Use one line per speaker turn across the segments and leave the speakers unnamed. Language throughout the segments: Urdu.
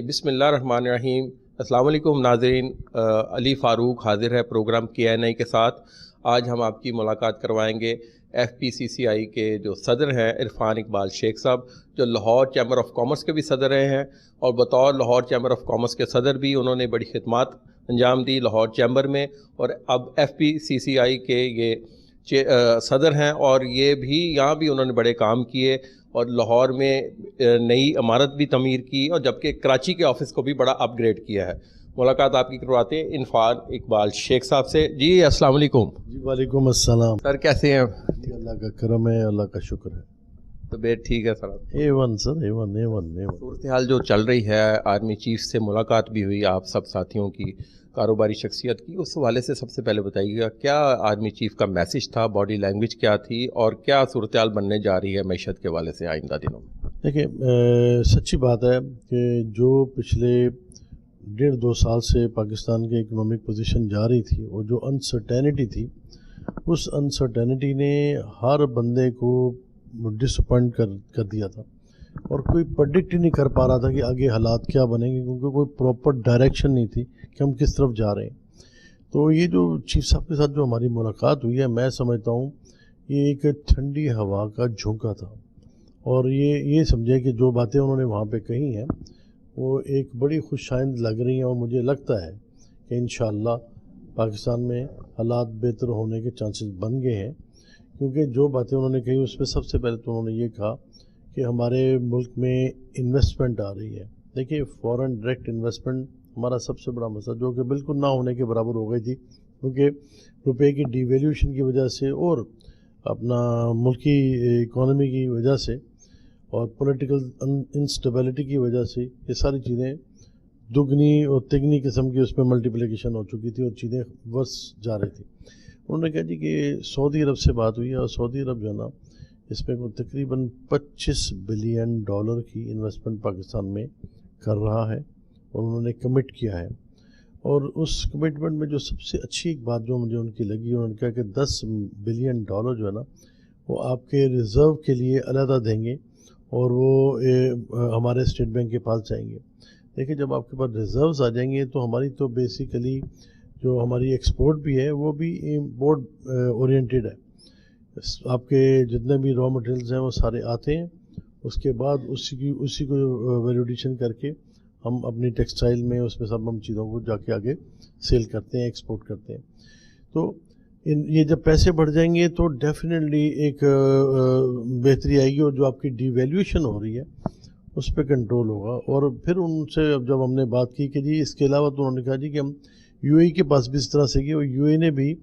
بسم اللہ الرحمن الرحیم۔ السلام علیکم ناظرین، علی فاروق حاضر ہے پروگرام Q&A کے ساتھ۔ آج ہم آپ کی ملاقات کروائیں گے FPCCI کے جو صدر ہیں عرفان اقبال شیخ صاحب، جو لاہور چیمبر آف کامرس کے بھی صدر رہے ہیں، اور بطور لاہور چیمبر آف کامرس کے صدر بھی انہوں نے بڑی خدمات انجام دی لاہور چیمبر میں، اور اب FPCCI کے یہ صدر ہیں، اور یہ بھی یہاں بھی انہوں نے بڑے کام کیے، اور لاہور میں نئی عمارت بھی تعمیر کی، اور جبکہ کراچی کے آفس کو بھی بڑا اپ گریڈ کیا ہے۔ ملاقات آپ کی کرواتے ہیں عرفان اقبال شیخ صاحب سے۔ جی السلام علیکم۔
جی وعلیکم السلام
سر کیسے ہیں؟
جی اللہ کا کرم ہے، اللہ کا شکر ہے۔
طبیعت ٹھیک ہے سر؟
A1 سر، A1 A1 A1۔
صورتحال جو چل رہی ہے، آرمی چیف سے ملاقات بھی ہوئی آپ سب ساتھیوں کی، کاروباری شخصیت کی، اس حوالے سے سب سے پہلے بتائیے گا کیا آرمی چیف کا میسج تھا، باڈی لینگویج کیا تھی، اور کیا صورتحال بننے جا رہی ہے معیشت کے حوالے سے آئندہ دنوں میں؟
دیکھیں سچی بات ہے کہ جو پچھلے 1.5-2 سال سے پاکستان کی اکنامک پوزیشن جا رہی تھی، اور جو انسرٹینٹی تھی، اس انسرٹینٹی نے ہر بندے کو ڈس اپوائنٹ کر دیا تھا، اور کوئی پرڈکٹ ہی نہیں کر پا رہا تھا کہ آگے حالات کیا بنیں گے، کیونکہ کوئی پراپر ڈائریکشن نہیں تھی کہ ہم کس طرف جا رہے ہیں۔ تو یہ جو چیف صاحب کے ساتھ جو ہماری ملاقات ہوئی ہے، میں سمجھتا ہوں یہ ایک ٹھنڈی ہوا کا جھونکا تھا، اور یہ سمجھے کہ جو باتیں انہوں نے وہاں پہ کہی ہیں وہ ایک بڑی خوش آئند لگ رہی ہیں، اور مجھے لگتا ہے کہ انشاءاللہ پاکستان میں حالات بہتر ہونے کے چانسز بن گئے ہیں، کیونکہ جو باتیں انہوں نے کہی اس میں سب سے پہلے تو انہوں نے یہ کہا کہ ہمارے ملک میں انویسٹمنٹ آ رہی ہے۔ دیکھیے فورن ڈائریکٹ انویسٹمنٹ ہمارا سب سے بڑا مسئلہ، جو کہ بالکل نہ ہونے کے برابر ہو گئی تھی، کیونکہ روپے کی ڈی ویلیوشن کی وجہ سے، اور اپنا ملکی اکانومی کی وجہ سے، اور پولیٹیکل انسٹیبلٹی کی وجہ سے یہ ساری چیزیں دگنی اور تگنی قسم کی اس میں ملٹیپلیکیشن ہو چکی تھی، اور چیزیں ورس جا رہی تھی۔ انہوں نے کہا جی کہ سعودی عرب سے بات ہوئی ہے، اور سعودی عرب جو ہے نا اس میں تقریباً $25 بلین کی انویسٹمنٹ پاکستان میں کر رہا ہے، اور انہوں نے کمٹ کیا ہے۔ اور اس کمٹمنٹ میں جو سب سے اچھی ایک بات جو مجھے ان کی لگی، انہوں نے کہا کہ $10 بلین جو ہے نا وہ آپ کے ریزرو کے لیے علیحدہ دیں گے، اور وہ ہمارے اسٹیٹ بینک کے پاس جائیں گے۔ دیکھیں جب آپ کے پاس ریزروز آ جائیں گے تو ہماری تو بیسیکلی جو ہماری ایکسپورٹ بھی ہے وہ بھی امپورٹ اورینٹیڈ ہے۔ آپ کے جتنے بھی را مٹیریلز ہیں وہ سارے آتے ہیں، اس کے بعد اسی کو ویلیڈیشن کر کے ہم اپنی ٹیکسٹائل میں اس میں سب ہم چیزوں کو جا کے آگے سیل کرتے ہیں، ایکسپورٹ کرتے ہیں۔ تو یہ جب پیسے بڑھ جائیں گے تو ڈیفینیٹلی ایک بہتری آئے گی، اور جو آپ کی ڈی ویلیوشن ہو رہی ہے اس پہ کنٹرول ہوگا۔ اور پھر ان سے جب ہم نے بات کی کہ جی اس کے علاوہ، تو انہوں نے کہا جی کہ ہم UAE کے پاس بھی اس طرح سے کہ وہ UAE نے بھی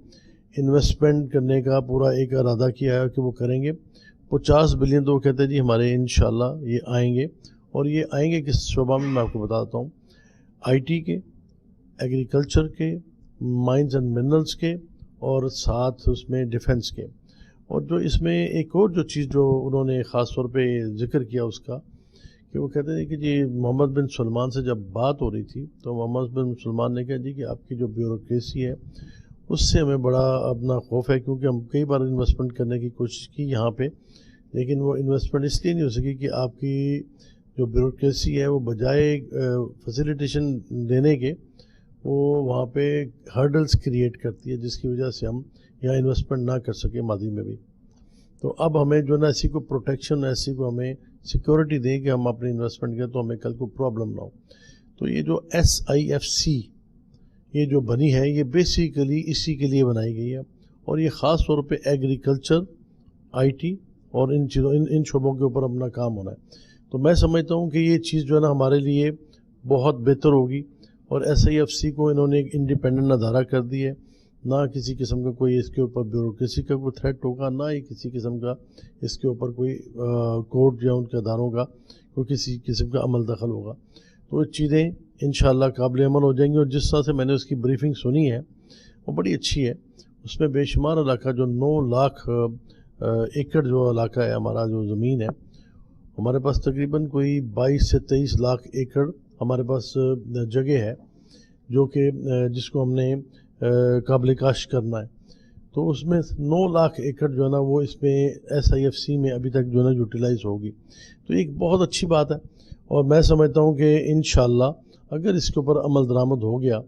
انویسٹمنٹ کرنے کا پورا ایک ارادہ کیا ہے کہ وہ کریں گے 50 بلین۔ تو وہ کہتے ہیں جی ہمارے انشاءاللہ یہ آئیں گے، اور یہ آئیں گے کس شعبہ میں آپ کو بتاتا ہوں، IT کے، ایگریکلچر کے، مائنز اینڈ منرلز کے، اور ساتھ اس میں ڈیفنس کے۔ اور جو اس میں ایک اور جو چیز جو انہوں نے خاص طور پہ ذکر کیا اس کا، کہ وہ کہتے ہیں کہ جی محمد بن سلمان سے جب بات ہو رہی تھی تو محمد بن سلمان نے کہا جی کہ آپ کی جو بیوروکریسی ہے اس سے ہمیں بڑا اپنا خوف ہے، کیونکہ ہم کئی بار انویسٹمنٹ کرنے کی کوشش کی یہاں پہ، لیکن وہ انویسٹمنٹ اس لیے نہیں ہو سکی کہ آپ کی جو بیوروکریسی ہے وہ بجائے فیسیلیٹیشن دینے کے وہ وہاں پہ ہرڈلز کریٹ کرتی ہے، جس کی وجہ سے ہم یہاں انویسٹمنٹ نہ کر سکے ماضی میں بھی۔ تو اب ہمیں جو نا ایسی کو پروٹیکشن، ایسی کو ہمیں سیکورٹی دیں کہ ہم اپنی انویسٹمنٹ کریں تو ہمیں کل کو پرابلم نہ ہو۔ تو یہ جو SIFC یہ جو بنی ہے، یہ بیسیکلی اسی کے لیے بنائی گئی ہے، اور یہ خاص طور پہ ایگریکلچر، IT اور ان شعبوں کے اوپر اپنا کام ہونا ہے۔ تو میں سمجھتا ہوں کہ یہ چیز جو ہے نا ہمارے لیے بہت بہتر ہوگی، اور SIFC کو انہوں نے ایک انڈیپینڈنٹ ادارہ کر دی ہے، نہ کسی قسم کا کوئی اس کے اوپر بیوروکریسی کا کوئی تھریٹ ہوگا، نہ ہی کسی قسم کا اس کے اوپر کوئی کورٹ یا ان کے اداروں کا کوئی کسی قسم کا عمل دخل ہوگا۔ تو چیزیں انشاءاللہ قابل عمل ہو جائیں گی، اور جس طرح سے میں نے اس کی بریفنگ سنی ہے وہ بڑی اچھی ہے۔ اس میں بے شمار علاقہ جو 9 لاکھ ایکڑ جو علاقہ ہے ہمارا، جو زمین ہے ہمارے پاس، تقریباً کوئی 22 سے 23 لاکھ ایکڑ ہمارے پاس جگہ ہے، جو کہ جس کو ہم نے قابل کاشت کرنا ہے۔ تو اس میں 9 لاکھ ایکڑ جو ہے نا وہ اس میں SIFC میں ابھی تک جو ہے نا یوٹیلائز ہوگی، تو ایک بہت اچھی بات ہے۔ اور میں سمجھتا ہوں کہ انشاءاللہ اگر اس کے اوپر عمل درآمد ہو گیا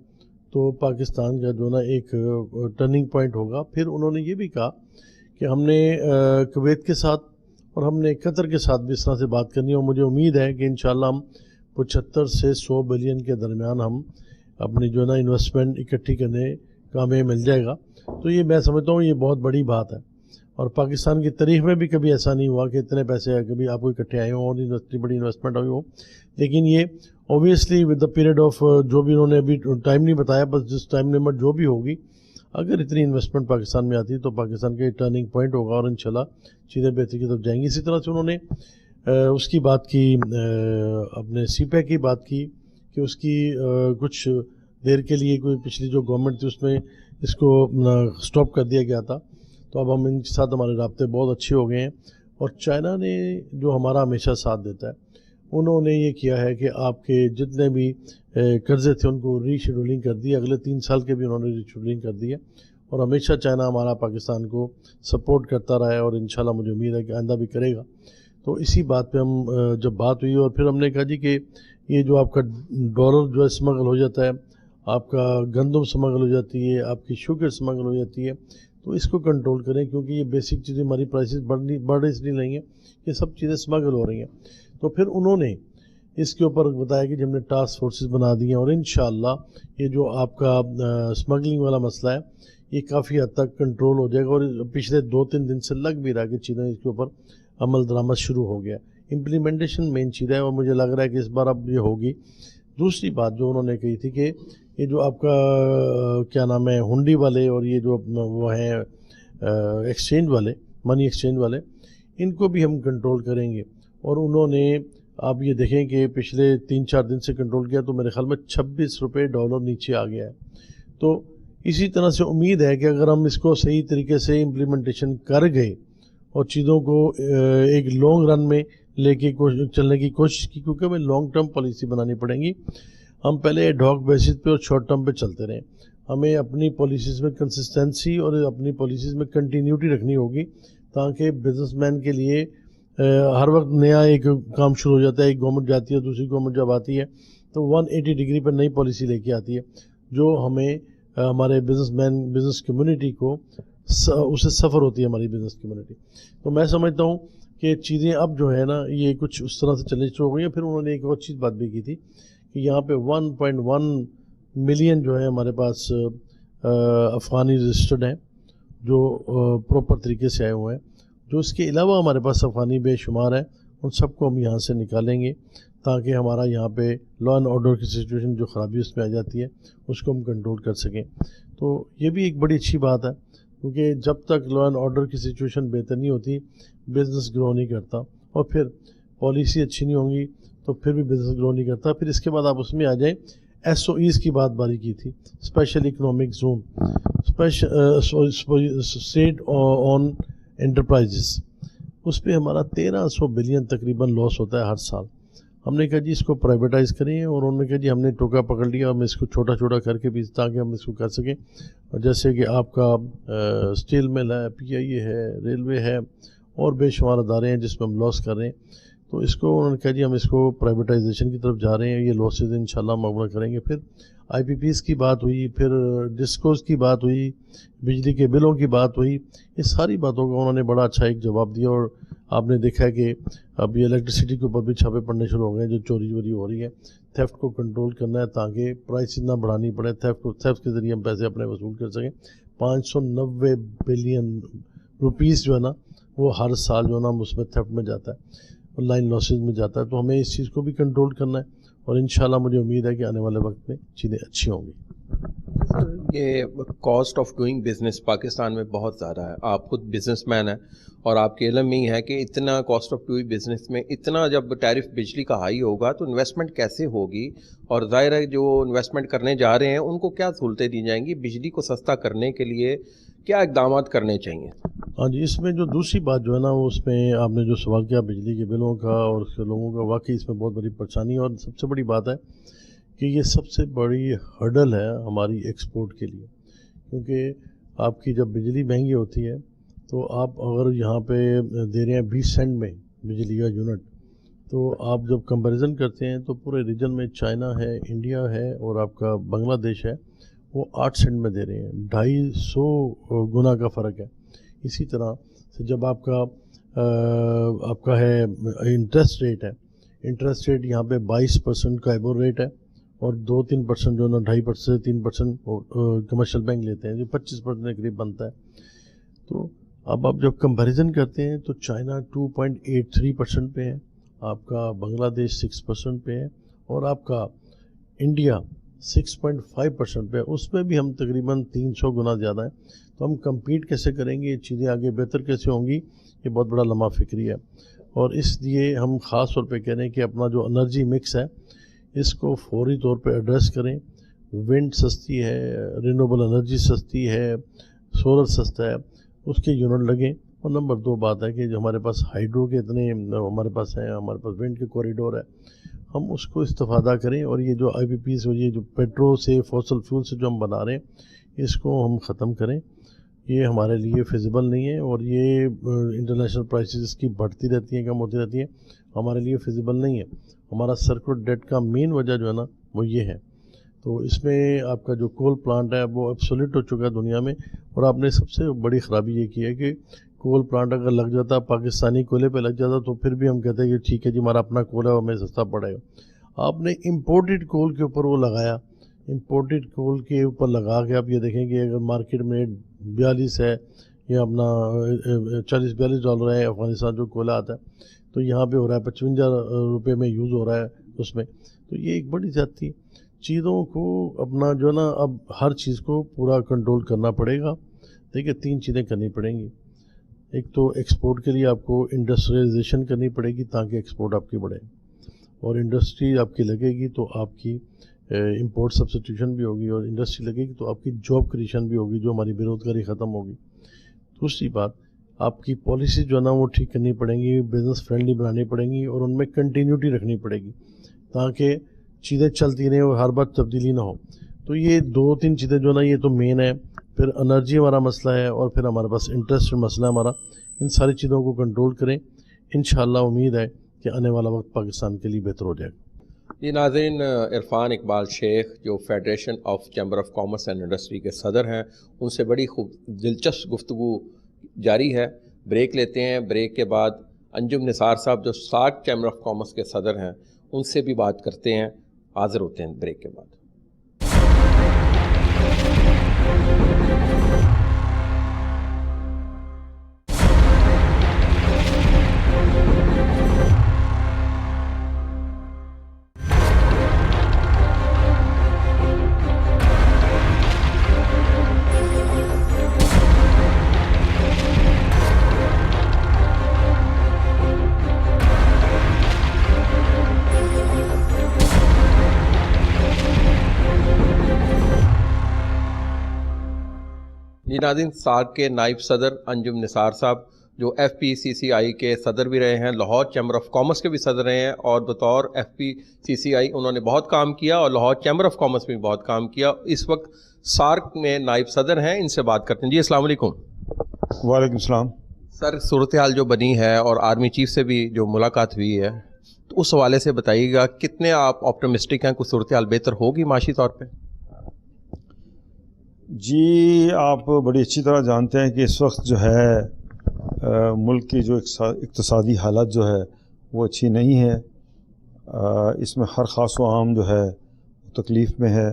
تو پاکستان کا جو نا ایک ٹرننگ پوائنٹ ہوگا. پھر انہوں نے یہ بھی کہا کہ ہم نے کویت کے ساتھ اور ہم نے قطر کے ساتھ بھی اس طرح سے بات کرنی ہے، اور مجھے امید ہے کہ انشاءاللہ ہم 75 سے 100 بلین کے درمیان ہم اپنی جو ہے نا انویسٹمنٹ اکٹھی کرنے کا ہمیں مل جائے گا. تو یہ میں سمجھتا ہوں یہ بہت بڑی بات ہے، اور پاکستان کی تاریخ میں بھی کبھی ایسا نہیں ہوا کہ اتنے پیسے کبھی آپ کو اکٹھے آئے ہوں اور اتنی بڑی انویسٹمنٹ ہوئی ہو. لیکن یہ obviously with the period of جو بھی انہوں نے ابھی ٹائم نہیں بتایا، بس جس ٹائم لمٹ جو بھی ہوگی، اگر اتنی انویسٹمنٹ پاکستان میں آتی ہے تو پاکستان کا ایک ٹرننگ پوائنٹ ہوگا اور انشاءاللہ چیزیں بہتری کی طرف جائیں گی. اسی طرح سے انہوں نے اس کی بات کی، اپنے سی پیک کی بات کی کہ اس کی کچھ دیر کے لیے کوئی پچھلی جو گورنمنٹ تھی اس میں اس کو سٹاپ کر دیا گیا تھا. تو اب ہم ان کے ساتھ ہمارے رابطے بہت اچھے ہو گئے ہیں، اور چائنا نے جو ہمارا ہمیشہ ساتھ دیتا ہے، انہوں نے یہ کیا ہے کہ آپ کے جتنے بھی قرضے تھے ان کو ری شیڈولنگ کر دی. اگلے 3 سال کے بھی انہوں نے ری شیڈولنگ کر دی ہے، اور ہمیشہ چائنا ہمارا پاکستان کو سپورٹ کرتا رہا ہے، اور انشاءاللہ مجھے امید ہے کہ آئندہ بھی کرے گا. تو اسی بات پہ ہم جب بات ہوئی، اور پھر ہم نے کہا جی کہ یہ جو آپ کا ڈالر جو ہے اسمگل ہو جاتا ہے، آپ کا گندم اسمگل ہو جاتی ہے، آپ کی شوگر اسمگل ہو جاتی ہے، تو اس کو کنٹرول کریں، کیونکہ یہ بیسک چیزیں ہماری پرائسز بڑھ اس لیے نہیں ہیں، یہ سب چیزیں اسمگل ہو رہی ہیں. تو پھر انہوں نے اس کے اوپر بتایا کہ جب ہم نے ٹاسک فورسز بنا دی ہیں، اور انشاءاللہ یہ جو آپ کا اسمگلنگ والا مسئلہ ہے یہ کافی حد تک کنٹرول ہو جائے گا. اور پچھلے 2-3 دن سے لگ بھی رہا کہ چیزیں اس کے اوپر عمل درآمد شروع ہو گیا. امپلیمنٹیشن مین چیز ہے، اور مجھے لگ رہا ہے کہ اس بار اب یہ ہوگی. دوسری بات جو انہوں نے کہی تھی کہ یہ جو آپ کا کیا نام ہے ہنڈی والے اور یہ جو وہ ہیں ایکسچینج والے، منی ایکسچینج والے، ان کو بھی ہم کنٹرول کریں گے. اور انہوں نے آپ یہ دیکھیں کہ پچھلے 3-4 دن سے کنٹرول کیا تو میرے خیال میں 26 روپے ڈالر نیچے آ گیا ہے. تو اسی طرح سے امید ہے کہ اگر ہم اس کو صحیح طریقے سے امپلیمنٹیشن کر گئے اور چیزوں کو ایک لانگ رن میں لے کے چلنے کی کوشش کی، کیونکہ ہمیں لانگ ٹرم پالیسی بنانی پڑیں گی. ہم پہلے ایڈ ہاک بیسس پہ اور شارٹ ٹرم پہ چلتے رہیں. ہمیں اپنی پالیسیز میں کنسسٹنسی اور اپنی پالیسیز میں کنٹینیوٹی رکھنی ہوگی، تاکہ بزنس مین کے لیے ہر وقت نیا ایک کام شروع ہو جاتا ہے. ایک گورنمنٹ جاتی ہے، دوسری گورنمنٹ جب آتی ہے تو 180 ڈگری پر نئی پالیسی لے کے آتی ہے، جو ہمیں ہمارے بزنس مین بزنس کمیونٹی کو اسے سفر ہوتی ہے ہماری بزنس کمیونٹی. تو میں سمجھتا ہوں کہ چیزیں اب جو ہے نا یہ کچھ اس طرح سے چلنے شروع ہو گئی ہیں. پھر انہوں نے ایک اور چیز بات بھی کی تھی کہ یہاں پہ 1.1 ملین جو ہے ہمارے پاس افغانی رجسٹرڈ ہیں، جو پراپر طریقے سے آئے ہوئے ہیں. جو اس کے علاوہ ہمارے پاس افغانی بے شمار ہیں، ان سب کو ہم یہاں سے نکالیں گے، تاکہ ہمارا یہاں پہ لا اینڈ آرڈر کی سچویشن جو خرابی اس میں آ جاتی ہے اس کو ہم کنٹرول کر سکیں. تو یہ بھی ایک بڑی اچھی بات ہے، کیونکہ جب تک لا اینڈ آرڈر کی سچویشن بہتر نہیں ہوتی بزنس گرو نہیں کرتا، اور پھر پالیسی اچھی نہیں ہوں گی تو پھر بھی بزنس گرو نہیں کرتا. پھر اس کے بعد آپ اس میں آ جائیں ایس او ایز کی بات باری کی تھی، special economic zone, state owned enterprises, اس پہ ہمارا 1300 بلین تقریباً لاس ہوتا ہے ہر سال. ہم نے کہا جی اس کو پرائیویٹائز کریں، اور انہوں نے کہا جی ہم نے ٹوکا پکڑ لیا، ہم اس کو چھوٹا چھوٹا کر کے بھی تاکہ ہم اس کو کر سکیں. جیسے کہ آپ کا اسٹیل مل ہے، پی آئی اے ہے، ریلوے ہے، اور بے شمار ادارے ہیں جس میں ہم لاس کر رہے ہیں. تو اس کو انہوں نے کہا جی ہم اس کو پرائیویٹائزیشن کی طرف جا رہے ہیں، یہ لاسز انشاءاللہ ہم مقابلہ کریں گے. پھر آئی پی پیز کی بات ہوئی، پھر ڈسکوز کی بات ہوئی، بجلی کے بلوں کی بات ہوئی. یہ ساری باتوں کا انہوں نے بڑا اچھا ایک جواب دیا. اور آپ نے دیکھا ہے کہ اب یہ الیکٹریسٹی کے اوپر بھی چھاپے پڑنے شروع ہو گئے، جو چوری ووری ہو رہی ہے. تھیفٹ کو کنٹرول کرنا ہے تاکہ پرائس نہ بڑھانی پڑے، تھیفٹ کے ذریعے ہم پیسے اپنے وصول کر سکیں. 590 بلین روپیز جو ہے نا وہ ہر سال جو ہے نا اس میں تھیفٹ میں جاتا ہے، آن لائن لاسز میں جاتا ہے. تو ہمیں اس چیز کو بھی کنٹرول کرنا ہے، اور انشاءاللہ مجھے امید ہے کہ آنے والے وقت میں چیزیں اچھی ہوں گی.
یہ cost of doing business Pakistan میں بہت زیادہ ہے. آپ خود بزنس مین ہیں اور آپ کے علم میں ہی ہے کہ اتنا کاسٹ آف ڈوئنگ بزنس میں اتنا جب ٹیرف بجلی کا ہائی ہوگا تو انویسٹمنٹ کیسے ہوگی، اور ظاہر ہے جو انویسٹمنٹ کرنے جا رہے ہیں ان کو کیا سہولتیں دی جائیں گی. بجلی کو سستا کرنے کے لیے کیا اقدامات کرنے چاہیے؟
ہاں جی، اس میں جو دوسری بات جو ہے نا وہ اس میں آپ نے جو سوال کیا بجلی کے بلوں کا اور اس کے لوگوں کا، واقعی اس میں بہت بڑی پریشانی ہے. اور سب سے بڑی بات ہے کہ یہ سب سے بڑی ہرڈل ہے ہماری ایکسپورٹ کے لیے، کیونکہ آپ کی جب بجلی مہنگی ہوتی ہے تو آپ اگر یہاں پہ دے رہے ہیں 20 سینٹ میں بجلی کا یونٹ، تو آپ جب کمپیریزن کرتے ہیں تو پورے ریجن میں چائنا ہے، انڈیا ہے اور آپ کا بنگلہ دیش ہے، وہ 8 سینٹ میں دے رہے ہیں، 250 گنا کا فرق ہے۔ اسی طرح سے جب آپ کا ہے انٹرسٹ ریٹ ہے، انٹرسٹ ریٹ یہاں پہ 22% کا ایبور ریٹ ہے اور 2-3% جو ہے نا 2.5% 3% کمرشل بینک لیتے ہیں، جو 25% کے قریب بنتا ہے۔ تو اب آپ جب کمپیریزن کرتے ہیں تو چائنا 2.83% پہ ہے، آپ کا بنگلہ دیش 6% پہ ہے اور آپ کا انڈیا 6.5% پہ ہے، اس میں بھی ہم تقریباً 300 گنا زیادہ ہیں۔ تو ہم کمپیٹ کیسے کریں گے، یہ چیزیں آگے بہتر کیسے ہوں گی، یہ بہت بڑا لمحہ فکری ہے۔ اور اس لیے ہم خاص طور پہ کہہ رہے ہیں کہ اپنا جو انرجی مکس ہے اس کو فوری طور پہ ایڈریس کریں۔ ونڈ سستی ہے، رینیوبل انرجی سستی ہے، سولر سستا ہے، اس کے یونٹ لگیں۔ اور نمبر 2 بات ہے کہ جو ہمارے پاس ہائیڈرو کے اتنے ہمارے پاس ہیں، ہمارے پاس ونڈ کے کوریڈور ہے، ہم اس کو استفادہ کریں۔ اور یہ جو آئی پی پیز اور یہ جو پیٹرول سے فوسل فیول سے جو ہم بنا رہے ہیں اس کو ہم ختم کریں، یہ ہمارے لیے فیزیبل نہیں ہے۔ اور یہ انٹرنیشنل پرائسز کی بڑھتی رہتی ہیں، کم ہوتی رہتی ہیں، ہمارے لیے فیزیبل نہیں ہے۔ ہمارا سرکٹ ڈیٹ کا مین وجہ جو ہے نا وہ یہ ہے۔ تو اس میں آپ کا جو کول پلانٹ ہے وہ ابسولیٹ ہو چکا ہے دنیا میں، اور آپ نے سب سے بڑی خرابی یہ کی ہے کہ کول پلانٹ اگر لگ جاتا، پاکستانی کولے پہ لگ جاتا تو پھر بھی ہم کہتے ہیں کہ ٹھیک ہے جی ہمارا اپنا کول ہے اور ہمیں سستا پڑے گا۔ آپ نے امپورٹڈ کول کے اوپر وہ لگایا، امپورٹڈ کول کے اوپر لگا کے آپ یہ دیکھیں کہ اگر مارکیٹ میں 42 ہے یا اپنا $40-42 ہے افغانستان جو کولا آتا ہے، تو یہاں پہ ہو رہا ہے 55 روپے میں یوز ہو رہا ہے اس میں۔ تو یہ ایک بڑی زیادتی ہے۔ چیزوں کو اپنا جو ہے نا اب ہر چیز کو پورا کنٹرول کرنا پڑے گا۔ دیکھیے 3 چیزیں کرنی پڑیں گی۔ ایک تو ایکسپورٹ کے لیے آپ کو انڈسٹریلائزیشن کرنی پڑے گی تاکہ ایکسپورٹ آپ کی بڑھے، اور انڈسٹری آپ کی لگے گی تو آپ کی امپورٹ سبسٹیوشن بھی ہوگی، اور انڈسٹری لگے گی تو آپ کی جاب کریشن بھی ہوگی، جو ہماری بے روزگاری ختم ہوگی۔ دوسری بات، آپ کی پالیسی جو ہے نا وہ ٹھیک کرنی پڑیں گی، بزنس فرینڈلی بنانی پڑیں گی، اور ان میں کنٹینیوٹی رکھنی پڑے گی تاکہ چیزیں چلتی رہیں اور ہر بار تبدیلی نہ ہو۔ تو یہ 2-3 چیزیں جو ہے نا یہ تو مین ہے۔ پھر انرجی ہمارا مسئلہ ہے، اور پھر ہمارے پاس انٹرسٹ مسئلہ ہے ہمارا۔ ان ساری چیزوں کو کنٹرول کریں، انشاءاللہ امید ہے کہ آنے والا وقت پاکستان کے لیے بہتر ہو جائے گا۔
یہ ناظرین، عرفان اقبال شیخ جو federation of chamber of commerce and industry کے صدر ہیں، ان سے بڑی دلچسپ گفتگو جاری ہے۔ بریک لیتے ہیں، بریک کے بعد انجم نثار صاحب جو ساک چیمبر آف کامرس کے صدر ہیں ان سے بھی بات کرتے ہیں۔ حاضر ہوتے ہیں بریک کے بعد۔ ناظرین، ساک کے نائب صدر انجم نثار صاحب جو ایف پی سی سی آئی کے صدر بھی رہے ہیں، لاہور چیمبر آف کامرس کے بھی صدر رہے ہیں، اور بطور ایف پی سی سی آئی انہوں نے بہت کام کیا اور لاہور چیمبر آف کامرس میں بھی بہت کام کیا۔ اس وقت سارک میں نائب صدر ہیں، ان سے بات کرتے ہیں۔ جی السلام علیکم۔
وعلیکم السلام۔
سر، صورتحال جو بنی ہے اور آرمی چیف سے بھی جو ملاقات ہوئی ہے، تو اس حوالے سے بتائیے گا کتنے آپ آپٹمسٹک ہیں کہ صورتحال بہتر ہوگی معاشی طور پہ؟
جی، آپ بڑی اچھی طرح جانتے ہیں کہ اس وقت جو ہے ملک کی جو اقتصادی حالت جو ہے وہ اچھی نہیں ہے۔ اس میں ہر خاص و عام جو ہے تکلیف میں ہے،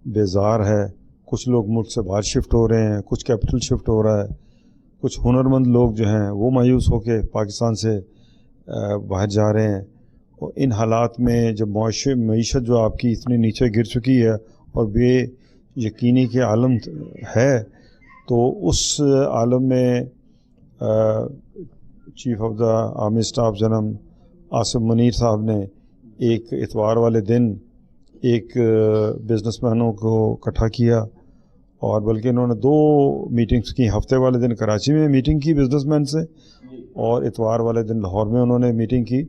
بیزار ہے۔ کچھ لوگ ملک سے باہر شفٹ ہو رہے ہیں، کچھ کیپٹل شفٹ ہو رہا ہے، کچھ ہنرمند لوگ جو ہیں وہ مایوس ہو کے پاکستان سے باہر جا رہے ہیں۔ اور ان حالات میں جب معیشت جو آپ کی اتنی نیچے گر چکی ہے اور بے یقینی کے عالم ہے، تو اس عالم میں chief of the army staff جناب عاصم منیر صاحب نے ایک اتوار والے دن ایک بزنس مینوں کو اکٹھا کیا، اور بلکہ انہوں نے 2 میٹنگز کی۔ ہفتے والے دن کراچی میں میٹنگ کی بزنس مین سے، اور اتوار والے دن لاہور میں انہوں نے میٹنگ کی۔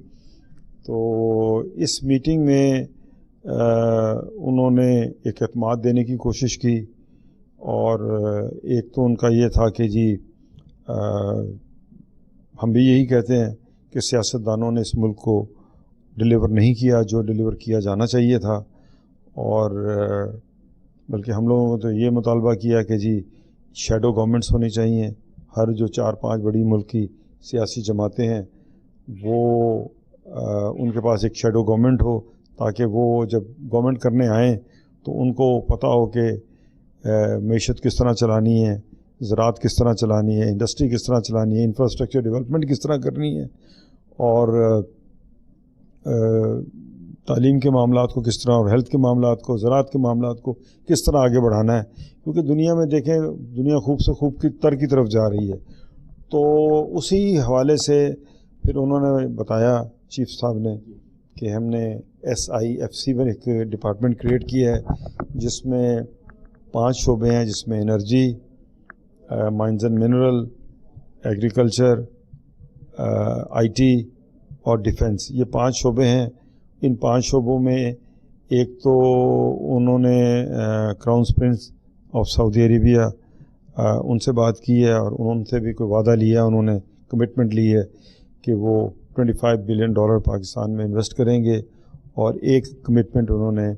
تو اس میٹنگ میں انہوں نے ایک اعتماد دینے کی کوشش کی، اور ایک تو ان کا یہ تھا کہ جی ہم بھی یہی کہتے ہیں کہ سیاستدانوں نے اس ملک کو ڈلیور نہیں کیا جو ڈلیور کیا جانا چاہیے تھا، اور بلکہ ہم لوگوں نے تو یہ مطالبہ کیا کہ جی شیڈو گورنمنٹس ہونی چاہیے، ہر جو 4-5 بڑی ملکی سیاسی جماعتیں ہیں وہ ان کے پاس ایک شیڈو گورنمنٹ ہو، تاکہ وہ جب گورنمنٹ کرنے آئیں تو ان کو پتہ ہو کہ معیشت کس طرح چلانی ہے، زراعت کس طرح چلانی ہے، انڈسٹری کس طرح چلانی ہے، انفراسٹرکچر ڈیولپمنٹ کس طرح کرنی ہے، اور تعلیم کے معاملات کو کس طرح، اور ہیلتھ کے معاملات کو، زراعت کے معاملات کو کس طرح آگے بڑھانا ہے، کیونکہ دنیا میں دیکھیں دنیا خوب سے خوب کی طرف جا رہی ہے۔ تو اسی حوالے سے پھر انہوں نے بتایا چیف صاحب نے کہ ہم نے SIFC میں ایک ڈپارٹمنٹ کریٹ کیا ہے جس میں 5 شعبے ہیں، جس میں energy, mines and mineral, agriculture, IT اور ڈیفنس، یہ 5 شعبے ہیں۔ ان 5 شعبوں میں ایک تو انہوں نے crown prince of Saudi Arabia ان سے بات کی ہے، اور ان سے بھی کوئی وعدہ لیا، انہوں نے کمٹمنٹ لی ہے کہ وہ $25 بلین پاکستان میں انویسٹ کریں گے، اور ایک کمٹمنٹ انہوں نے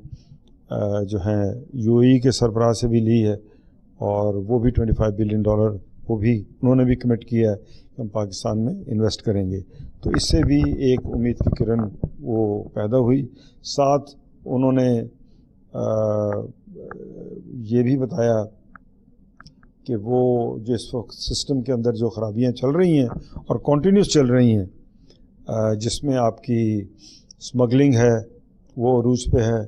جو ہیں UAE کے سربراہ سے بھی لی ہے، اور وہ بھی $25 بلین وہ بھی انہوں نے بھی کمٹ کیا ہے کہ ہم پاکستان میں انویسٹ کریں گے۔ تو اس سے بھی ایک امید کی کرن وہ پیدا ہوئی۔ ساتھ انہوں نے یہ بھی بتایا کہ وہ جو اس وقت سسٹم کے اندر جو خرابیاں چل رہی ہیں اور کنٹینیوس چل رہی ہیں، جس میں آپ کی اسمگلنگ ہے وہ عروج پہ ہے،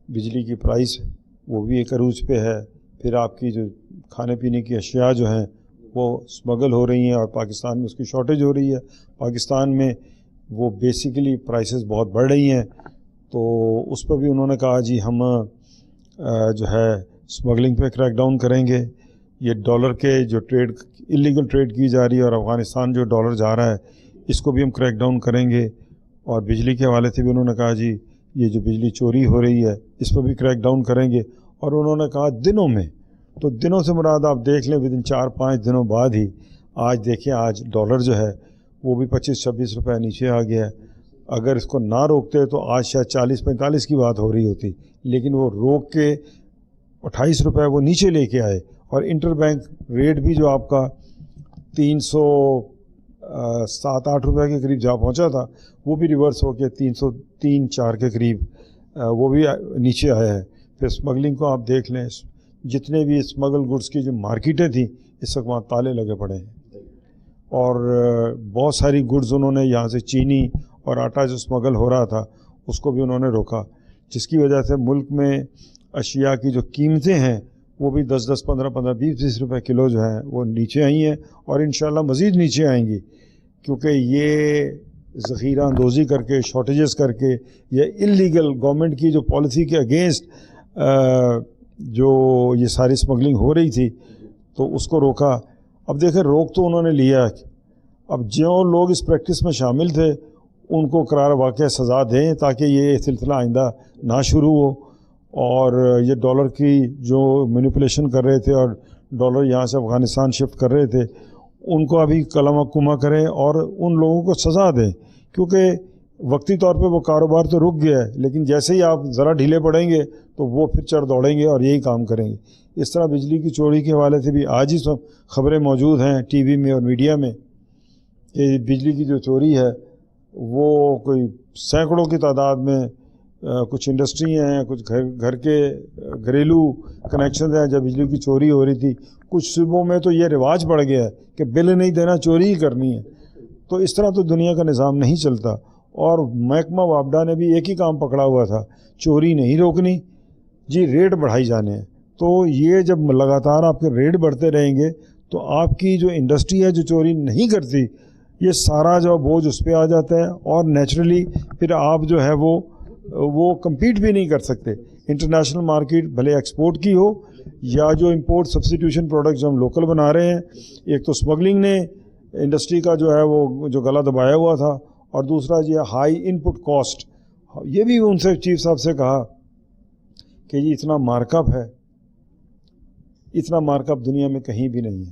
بجلی کی پرائس وہ بھی ایک عروج پہ ہے، پھر آپ کی جو کھانے پینے کی اشیاء جو ہیں وہ اسمگل ہو رہی ہیں اور پاکستان میں اس کی شارٹیج ہو رہی ہے، پاکستان میں وہ بیسیکلی پرائسز بہت بڑھ رہی ہیں۔ تو اس پر بھی انہوں نے کہا جی ہم جو ہے اسمگلنگ پہ کریک ڈاؤن کریں گے، یہ ڈالر کے جو ٹریڈ اللیگل ٹریڈ کی جا رہی ہے اور افغانستان جو ڈالر جا رہا ہے اس کو بھی ہم کریک ڈاؤن کریں گے، اور بجلی کے حوالے سے بھی انہوں نے کہا جی یہ جو بجلی چوری ہو رہی ہے اس پر بھی کریک ڈاؤن کریں گے، اور انہوں نے کہا دنوں میں، تو دنوں سے مراد آپ دیکھ لیں ودن 4-5 دنوں بعد ہی آج دیکھیں آج ڈالر جو ہے وہ بھی 25-26 روپے نیچے آ گیا ہے۔ اگر اس کو نہ روکتے تو آج شاید 40-45 کی بات ہو رہی ہوتی، لیکن وہ روک کے 28 روپے وہ نیچے لے کے آئے، اور انٹر بینک ریٹ بھی جو آپ کا 307-8 روپے کے قریب جا پہنچا تھا وہ بھی ریورس ہو کے 303-4 کے قریب وہ بھی نیچے آیا ہے۔ پھر اسمگلنگ کو آپ دیکھ لیں، جتنے بھی اسمگل گڈس کی جو مارکیٹیں تھیں اس وقت وہاں تالے لگے پڑے ہیں، اور بہت ساری گڈز انہوں نے یہاں سے چینی اور آٹا جو اسمگل ہو رہا تھا اس کو بھی انہوں نے روکا، جس کی وجہ سے ملک میں اشیاء کی جو قیمتیں ہیں وہ بھی 10-10, 15-15, 20-20 روپے کلو جو ہیں وہ نیچے آئی ہیں، اور انشاءاللہ مزید نیچے آئیں گی، کیونکہ یہ ذخیرہ اندوزی کر کے، شارٹیجز کر کے، یا اللیگل گورنمنٹ کی جو پالیسی کے اگینسٹ جو یہ ساری اسمگلنگ ہو رہی تھی تو اس کو روکا۔ اب دیکھیں روک تو انہوں نے لیا، اب جو لوگ اس پریکٹس میں شامل تھے ان کو قرار واقع سزا دیں تاکہ یہ سلسلہ آئندہ نہ شروع ہو، اور یہ ڈالر کی جو مینیپولیشن کر رہے تھے اور ڈالر یہاں سے افغانستان شفٹ کر رہے تھے ان کو ابھی قلم کما کریں اور ان لوگوں کو سزا دیں، کیونکہ وقتی طور پہ وہ کاروبار تو رک گیا ہے، لیکن جیسے ہی آپ ذرا ڈھیلے پڑیں گے تو وہ پھر چڑھ دوڑیں گے اور یہی کام کریں گے۔ اس طرح بجلی کی چوری کے حوالے سے بھی آج ہی خبریں موجود ہیں ٹی وی میں اور میڈیا میں کہ بجلی کی جو چوری ہے وہ کوئی سینکڑوں کی تعداد میں، کچھ انڈسٹری ہیں، کچھ گھر کے گھریلو کنیکشن ہیں جب بجلی کی چوری ہو رہی تھی، کچھ صوبوں میں تو یہ رواج پڑ گیا ہے کہ بل نہیں دینا چوری ہی کرنی ہے۔ تو اس طرح تو دنیا کا نظام نہیں چلتا، اور محکمہ وابڈا نے بھی ایک ہی کام پکڑا ہوا تھا، چوری نہیں روکنی جی، ریٹ بڑھائی جانے ہیں۔ تو یہ جب لگاتار آپ کے ریٹ بڑھتے رہیں گے تو آپ کی جو انڈسٹری ہے جو چوری نہیں کرتی یہ سارا جو بوجھ اس پہ آ جاتا ہے، اور نیچرلی پھر آپ جو ہے وہ کمپیٹ بھی نہیں کر سکتے انٹرنیشنل مارکیٹ، بھلے ایکسپورٹ کی ہو یا جو امپورٹ سبسٹیٹیوشن پروڈکٹ جو ہم لوکل بنا رہے ہیں۔ ایک تو اسمگلنگ نے انڈسٹری کا جو ہے وہ جو گلا دبایا ہوا تھا، اور دوسرا یہ ہائی ان پٹ کاسٹ، یہ بھی ان سے چیف صاحب سے کہا کہ یہ اتنا مارک اپ ہے، اتنا مارک اپ دنیا میں کہیں بھی نہیں ہے۔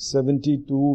$72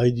IG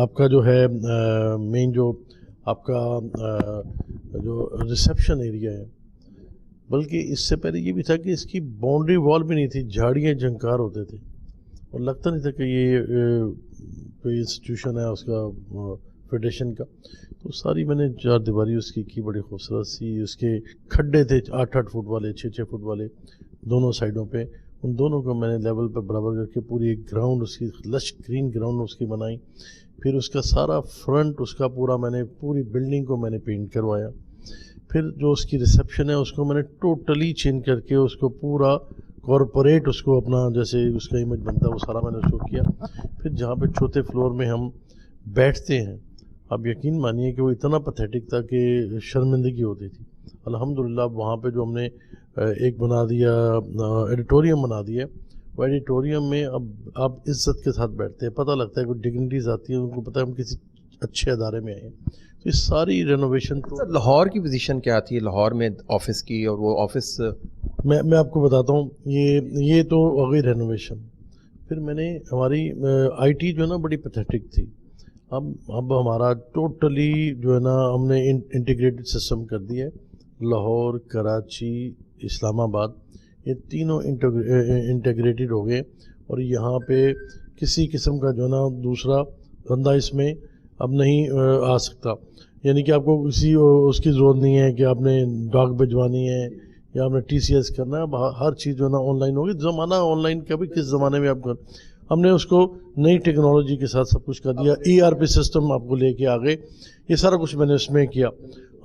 آپ کا جو ہے مین جو آپ کا جو ریسیپشن ایریا ہے، بلکہ اس سے پہلے یہ بھی تھا کہ اس کی باؤنڈری وال بھی نہیں تھی، جھاڑیاں جھنکار ہوتے تھے اور لگتا نہیں تھا کہ یہ کوئی انسٹیٹیوشن ہے اس کا فیڈریشن کا. تو ساری میں نے 4 دیواری اس کی بڑی خوبصورت سی. اس کے کھڈے تھے 8-8 فٹ والے، 6-6 فٹ والے دونوں سائڈوں پہ. ان دونوں کو میں نے لیول پہ برابر کر کے پوری ایک گراؤنڈ اس کی لش گرین گراؤنڈ اس کی بنائی. پھر اس کا سارا فرنٹ اس کا پورا میں نے پوری بلڈنگ کو میں نے پینٹ کروایا. پھر جو اس کی ریسیپشن ہے اس کو میں نے ٹوٹلی چینج کر کے اس کو پورا کارپوریٹ اس کو اپنا جیسے اس کا امیج بنتا ہے وہ سارا میں نے اس کو کیا. پھر جہاں پہ چوتھے فلور میں ہم بیٹھتے ہیں، آپ یقین مانیے کہ وہ اتنا پتھیٹک تھا کہ شرمندگی ہوتی تھی. الحمدللہ وہاں پہ جو ہم نے ایک بنا دیا ایڈیٹوریم بنا دیا. وہ ایڈیٹوریم میں اب آپ عزت کے ساتھ بیٹھتے ہیں، پتہ لگتا ہے کوئی ڈگنیٹیز آتی ہیں، ان کو پتہ ہے ہم کسی اچھے ادارے میں آئے ہیں. تو یہ ساری رینوویشن.
لاہور کی پوزیشن کیا تھی لاہور میں آفس کی؟ اور وہ آفس
میں آپ کو بتاتا ہوں، یہ تو ہوگئی رینوویشن. پھر میں نے ہماری آئی ٹی جو ہے نا بڑی پیتھیٹک تھی. اب ہمارا ٹوٹلی جو ہے نا ہم نے انٹیگریٹڈ سسٹم کر دیا ہے. لاہور، کراچی، اسلام آباد یہ تینوں انٹیگریٹڈ ہو گئے. اور یہاں پہ کسی قسم کا جو ہے نا دوسرا بندہ اس میں اب نہیں آ سکتا. یعنی کہ آپ کو کسی اس کی ضرورت نہیں ہے کہ آپ نے ڈاک بھجوانی ہے یا آپ نے TCS کرنا ہے. اب ہر چیز جو ہے نا آن لائن ہوگی. زمانہ آن لائن کا بھی کس زمانے میں آپ ہم نے اس کو نئی ٹیکنالوجی کے ساتھ سب کچھ کر دیا. ERP سسٹم آپ کو لے کے آ گئے. یہ سارا کچھ میں نے اس میں کیا.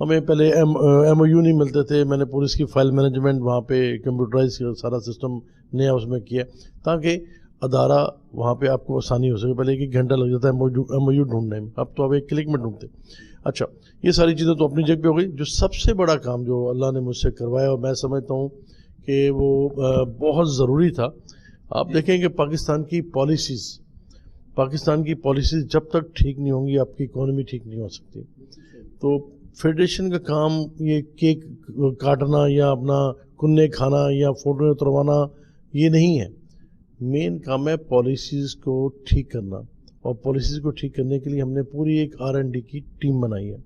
ہمیں پہلے MOU نہیں ملتے تھے. میں نے پولیس کی فائل مینجمنٹ وہاں پہ کمپیوٹرائز سارا سسٹم نیا اس میں کیا تاکہ ادارہ وہاں پہ آپ کو آسانی ہو سکے. پہلے 1 گھنٹہ لگ جاتا ہے MOU ڈھونڈنے میں، اب تو آپ 1 کلک میں ڈھونڈتے. اچھا، یہ ساری چیزیں تو اپنی جگہ پہ ہو گئی. جو سب سے بڑا کام جو اللہ نے مجھ سے کروایا اور میں سمجھتا ہوں کہ وہ بہت ضروری تھا. آپ دیکھیں کہ پاکستان کی پالیسیز جب تک ٹھیک نہیں ہوں گی آپ کی اکانومی ٹھیک نہیں ہو سکتی. تو فیڈریشن کا کام یہ کیک کاٹنا یا اپنا کننے کھانا یا فوٹو اتروانا یہ نہیں ہے. مین کام ہے پالیسیز کو ٹھیک کرنا. اور پالیسیز کو ٹھیک کرنے کے لیے ہم نے پوری ایک R&D کی ٹیم بنائی ہے.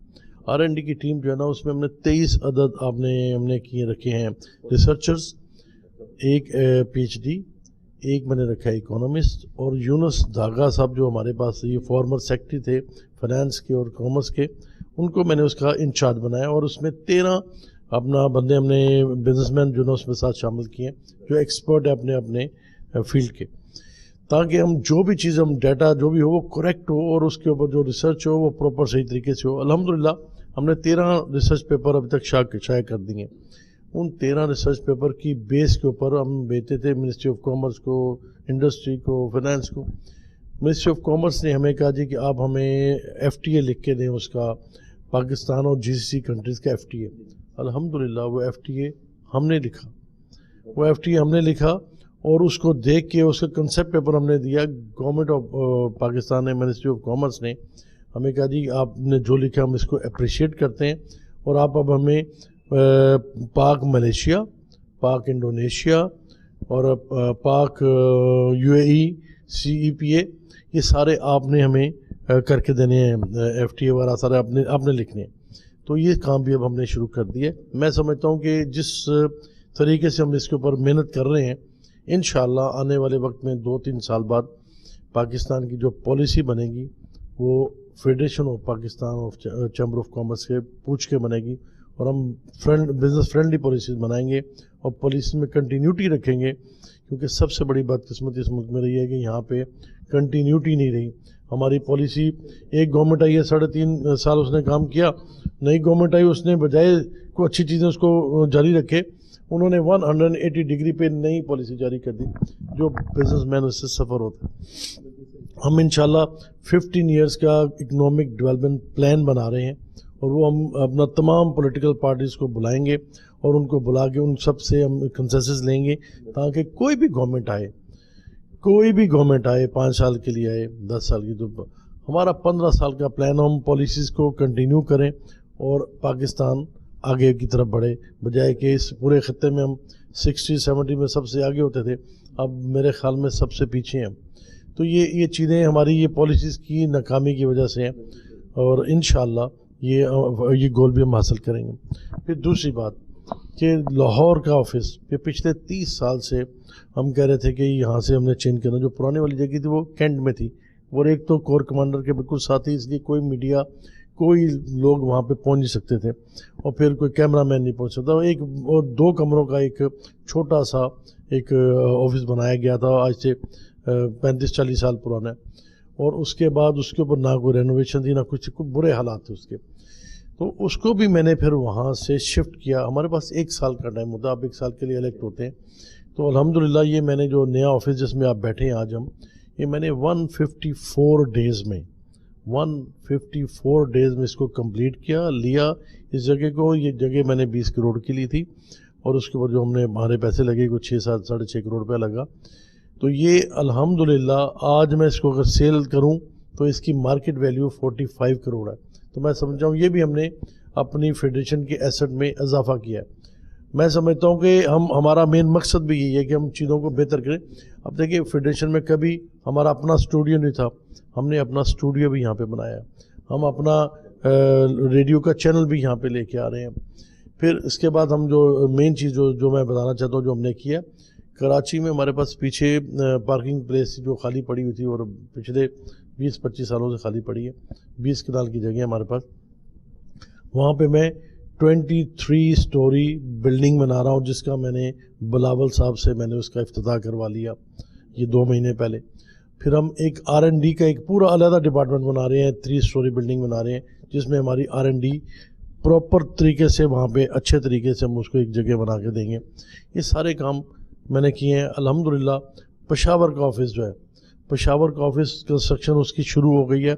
R&D کی ٹیم جو ہے نا اس میں ہم نے 23 عدد ہم نے کیے رکھے ہیں ریسرچرز، 1 PhD، 1 میں نے رکھا ہے اکانومسٹ. اور یونس دھاگا صاحب جو ہمارے پاس یہ فارمر سیکٹری تھے فائنانس کے اور کامرس کے، ان کو میں نے اس کا انچارج بنایا. اور اس میں 13 اپنا بندے ہم نے بزنس مین جو نا اس میں ساتھ شامل کیے ہیں جو ایکسپرٹ ہے اپنے فیلڈ کے، تاکہ ہم جو بھی چیز ہم ڈیٹا جو بھی ہو وہ کریکٹ ہو اور اس کے اوپر جو ریسرچ ہو وہ پراپر صحیح طریقے سے ہو. الحمدللہ ہم نے 13 ریسرچ پیپر ابھی تک شائع کر دیے. ان 13 ریسرچ پیپر کی بیس کے اوپر ہم بھیجتے تھے منسٹری آف کامرس کو، انڈسٹری کو، فائنانس کو. منسٹری آف کامرس نے ہمیں کہا جی کہ آپ ہمیں FTA لکھ کے دیں اس کا، پاکستان اور GCC کنٹریز کا FTA. الحمدللہ وہ FTA ہم نے لکھا اور اس کو دیکھ کے اس کا کنسیپٹ پیپر ہم نے دیا. گورنمنٹ آف پاکستان نے، منسٹری آف کامرس نے ہمیں کہا جی آپ نے جو لکھا ہم اس کو اپریشیٹ کرتے ہیں اور آپ اب ہمیں پاک ملیشیا، پاک انڈونیشیا اور پاک UAE CEPA یہ سارے آپ نے ہمیں کر کے دینے ہیں. FTA وغیرہ سارے آپ نے لکھنے ہیں. تو یہ کام بھی اب ہم نے شروع کر دیا. میں سمجھتا ہوں کہ جس طریقے سے ہم اس کے اوپر محنت کر رہے ہیں انشاءاللہ آنے والے وقت میں 2-3 سال بعد پاکستان کی جو پالیسی بنے گی وہ federation of Pakistan of chamber of commerce کے پوچھ کے بنے گی. اور ہم بزنس فرینڈلی پالیسیز بنائیں گے اور پالیسی میں کنٹینیوٹی رکھیں گے. کیونکہ سب سے بڑی بدقسمتی اس ملک میں رہی ہے کہ یہاں پہ کنٹینیوٹی نہیں رہی. ہماری پالیسی ایک گورنمنٹ آئی ہے 3.5 سال اس نے کام کیا، نئی گورنمنٹ آئی اس نے بجائے کوئی اچھی چیزیں اس کو جاری رکھے انہوں نے 180 ڈگری پہ نئی پالیسی جاری کر دی جو بزنس مین اس سے سفر ہوتا ہے. ہم انشاءاللہ 15 ایئرس کا اکنامک ڈیولپمنٹ پلان بنا رہے ہیں اور وہ ہم اپنا تمام پولیٹیکل پارٹیز کو بلائیں گے اور ان کو بلا کے ان سب سے ہم کنسنسس لیں گے تاکہ کوئی بھی گورنمنٹ آئے 5 سال کے لیے آئے 10 سال کی، تو ہمارا 15 سال کا پلان ہم پالیسیز کو کنٹینیو کریں اور پاکستان آگے کی طرف بڑھے، بجائے کہ اس پورے خطے میں ہم 60-70 میں سب سے آگے ہوتے تھے، اب میرے خیال میں سب سے پیچھے ہیں. تو یہ چیزیں ہماری یہ پالیسیز کی ناکامی کی وجہ سے ہیں، اور انشاءاللہ یہ گول بھی ہم حاصل کریں گے۔ پھر دوسری بات کہ لاہور کا آفس یہ پچھلے 30 سال سے ہم کہہ رہے تھے کہ یہاں سے ہم نے چینج کرنا، جو پرانی والی جگہ تھی وہ کینٹ میں تھی، اور ایک تو کور کمانڈر کے بالکل ساتھ ہی، اس لیے کوئی میڈیا کوئی لوگ وہاں پہ پہنچ نہیں سکتے تھے، اور پھر کوئی کیمرہ مین نہیں پہنچ سکتا، اور 2 کمروں کا ایک چھوٹا سا ایک آفس بنایا گیا تھا، آج سے 35-40 سال پرانا ہے، اور اس کے بعد اس کے اوپر نہ کوئی رینوویشن تھی نہ کچھ، برے حالات تھے اس کے، تو اس کو بھی میں نے پھر وہاں سے شفٹ کیا۔ ہمارے پاس 1 سال کا ٹائم ہوتا ہے، آپ 1 سال کے لیے الیکٹ ہوتے ہیں، تو الحمدللہ یہ میں نے جو نیا آفس جس میں آپ بیٹھے ہیں آج ہم، یہ میں نے 154 ڈیز میں اس کو کمپلیٹ کیا، لیا اس جگہ کو۔ یہ جگہ میں نے 20 کروڑ کی لی تھی، اور اس کے اوپر جو ہمارے پیسے لگے کوئی 6-7-6.5 کروڑ روپیہ لگا، تو یہ الحمدللہ آج میں اس کو اگر سیل کروں تو اس کی مارکیٹ ویلیو 45 کروڑ ہے، تو میں سمجھتا ہوں یہ بھی ہم نے اپنی فیڈریشن کے ایسٹ میں اضافہ کیا ہے۔ میں سمجھتا ہوں کہ ہمارا مین مقصد بھی یہی ہے کہ ہم چیزوں کو بہتر کریں۔ اب دیکھیں فیڈریشن میں کبھی ہمارا اپنا اسٹوڈیو نہیں تھا، ہم نے اپنا اسٹوڈیو بھی یہاں پہ بنایا ہے، ہم اپنا ریڈیو کا چینل بھی یہاں پہ لے کے آ رہے ہیں۔ پھر اس کے بعد ہم جو مین چیز جو میں بتانا چاہتا ہوں جو ہم نے کیا، کراچی میں ہمارے پاس پیچھے پارکنگ پلیس جو خالی پڑی ہوئی تھی، اور پچھلے 20-25 سالوں سے خالی پڑی ہے، 20 کنال کی جگہ ہمارے پاس، وہاں پہ میں 23 سٹوری بلڈنگ بنا رہا ہوں، جس کا میں نے بلاول صاحب سے میں نے اس کا افتتاح کروا لیا یہ 2 مہینے پہلے۔ پھر ہم ایک R&D کا ایک پورا علیحدہ ڈپارٹمنٹ بنا رہے ہیں، 3 سٹوری بلڈنگ بنا رہے ہیں، جس میں ہماری R&D پراپر طریقے سے وہاں پہ اچھے طریقے سے ہم اس کو ایک جگہ بنا کے دیں گے۔ یہ سارے کام میں نے کیے ہیں الحمدللہ۔ پشاور کا آفس جو ہے، پشاور کا آفس کنسٹرکشن اس کی شروع ہو گئی ہے،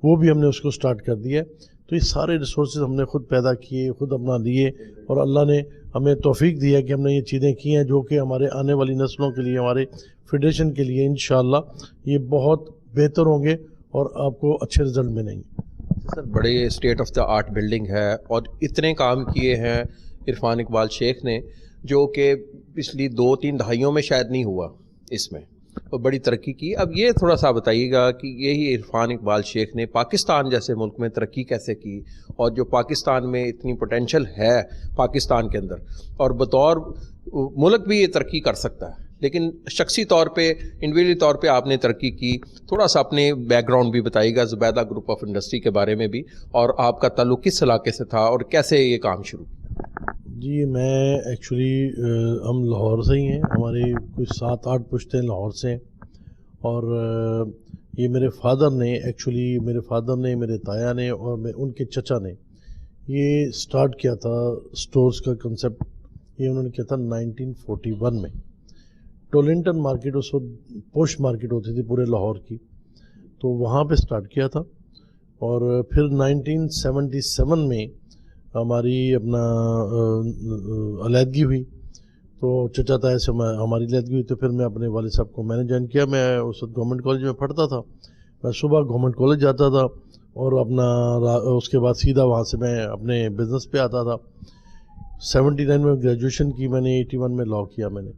وہ بھی ہم نے اس کو سٹارٹ کر دیا ہے۔ تو یہ سارے ریسورسز ہم نے خود پیدا کیے، خود اپنا لیے، اور اللہ نے ہمیں توفیق دی ہے کہ ہم نے یہ چیزیں کی ہیں جو کہ ہمارے آنے والی نسلوں کے لیے، ہمارے فیڈریشن کے لیے انشاءاللہ یہ بہت بہتر ہوں گے اور آپ کو اچھے رزلٹ ملیں گے۔
سر بڑے state of the art building ہے، اور اتنے کام کیے ہیں عرفان اقبال شیخ نے جو کہ پچھلی 2-3 دہائیوں میں شاید نہیں ہوا اس میں، اور بڑی ترقی کی۔ اب یہ تھوڑا سا بتائیے گا کہ یہی عرفان اقبال شیخ نے پاکستان جیسے ملک میں ترقی کیسے کی، اور جو پاکستان میں اتنی پوٹینشل ہے پاکستان کے اندر، اور بطور ملک بھی یہ ترقی کر سکتا ہے، لیکن شخصی طور پہ انڈیویجولی طور پہ آپ نے ترقی کی، تھوڑا سا اپنے بیک گراؤنڈ بھی بتائیے گا، زبیدہ گروپ آف انڈسٹری کے بارے میں بھی، اور آپ کا تعلق کس علاقے سے تھا اور کیسے یہ کام شروع کیا؟
جی میں ایکچولی ہم لاہور سے ہی ہیں، ہماری کچھ 7-8 پشتیں لاہور سے ہیں، اور یہ میرے فادر نے ایکچولی میرے تایا نے اور ان کے چچا نے یہ سٹارٹ کیا تھا سٹورز کا کنسپٹ، یہ انہوں نے کیا تھا 1941 میں۔ ٹولنٹن مارکیٹ اس وقت پوش مارکیٹ ہوتی تھی پورے لاہور کی، تو وہاں پہ سٹارٹ کیا تھا، اور پھر 1977 میں ہماری اپنا علیحدگی ہوئی، تو چچا تایا سے ہماری علیحدگی ہوئی، تو پھر میں اپنے والد صاحب کو میں نے جوائن کیا۔ میں اس وقت گورنمنٹ کالج میں پڑھتا تھا، میں صبح گورنمنٹ کالج جاتا تھا، اور اپنا اس کے بعد سیدھا وہاں سے میں اپنے بزنس پہ آتا تھا۔ 79 میں گریجویشن کی میں نے، 81 میں لاء کیا میں نے،